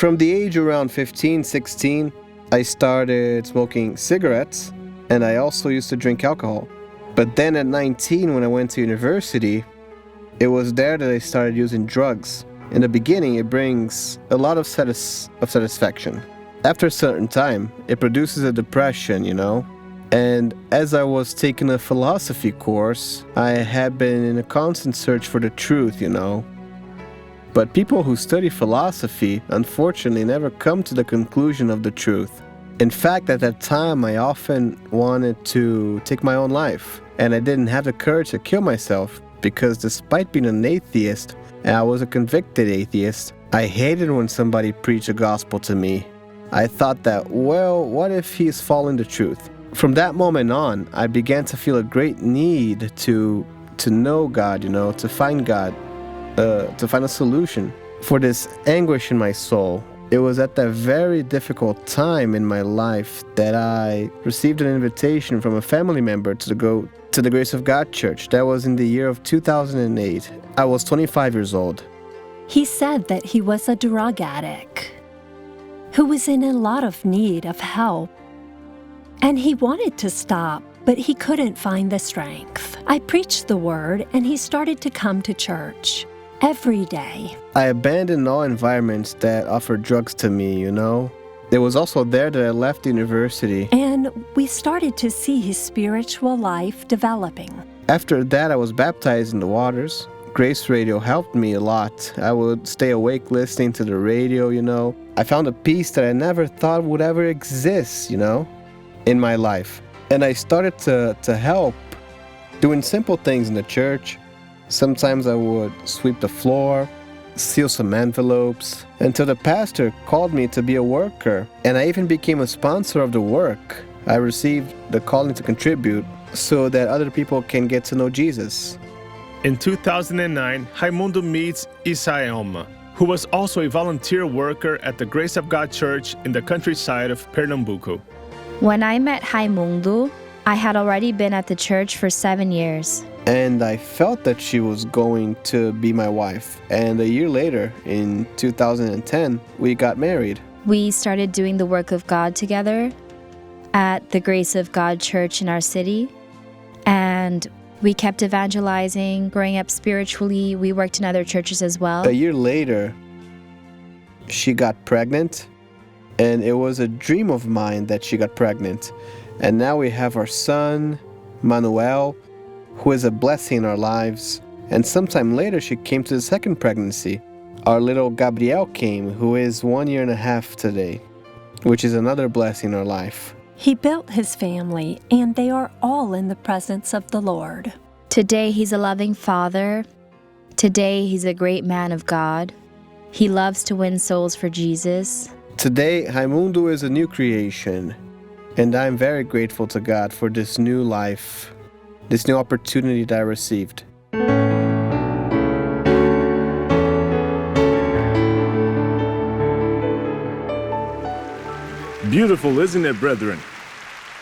From the age around 15, 16, I started smoking cigarettes, and I also used to drink alcohol. But then at 19, when I went to university, it was there that I started using drugs. In the beginning, it brings a lot of satisfaction. After a certain time, it produces a depression, And as I was taking a philosophy course, I had been in a constant search for the truth, But people who study philosophy, unfortunately, never come to the conclusion of the truth. In fact, at that time, I often wanted to take my own life, and I didn't have the courage to kill myself because despite being an atheist, and I was a convicted atheist, I hated when somebody preached the gospel to me. I thought that, what if he's following the truth? From that moment on, I began to feel a great need to know God, to find God, to find a solution for this anguish in my soul. It was at that very difficult time in my life that I received an invitation from a family member to go to the Grace of God Church. That was in the year of 2008. I was 25 years old. He said that he was a drug addict who was in a lot of need of help. And he wanted to stop, but he couldn't find the strength. I preached the word, and he started to come to church every day. I abandoned all environments that offered drugs to me, It was also there that I left the university. And we started to see his spiritual life developing. After that, I was baptized in the waters. Grace Radio helped me a lot. I would stay awake listening to the radio, I found a peace that I never thought would ever exist, in my life. And I started to help doing simple things in the church. Sometimes I would sweep the floor, seal some envelopes, until the pastor called me to be a worker. And I even became a sponsor of the work. I received the calling to contribute so that other people can get to know Jesus. In 2009, Raimundo meets Isaelma, who was also a volunteer worker at the Grace of God Church in the countryside of Pernambuco. When I met Raimundo, I had already been at the church for 7 years. And I felt that she was going to be my wife. And a year later, in 2010, we got married. We started doing the work of God together at the Grace of God Church in our city. And we kept evangelizing, growing up spiritually. We worked in other churches as well. A year later, she got pregnant. And it was a dream of mine that she got pregnant. And now we have our son, Manuel, who is a blessing in our lives. And sometime later, she came to the second pregnancy. Our little Gabriel came, who is 1 year and a half today, which is another blessing in our life. He built his family, and they are all in the presence of the Lord. Today, he's a loving father. Today, he's a great man of God. He loves to win souls for Jesus. Today, Raimundo is a new creation, and I'm very grateful to God for this new life, this new opportunity that I received. Beautiful, isn't it, brethren?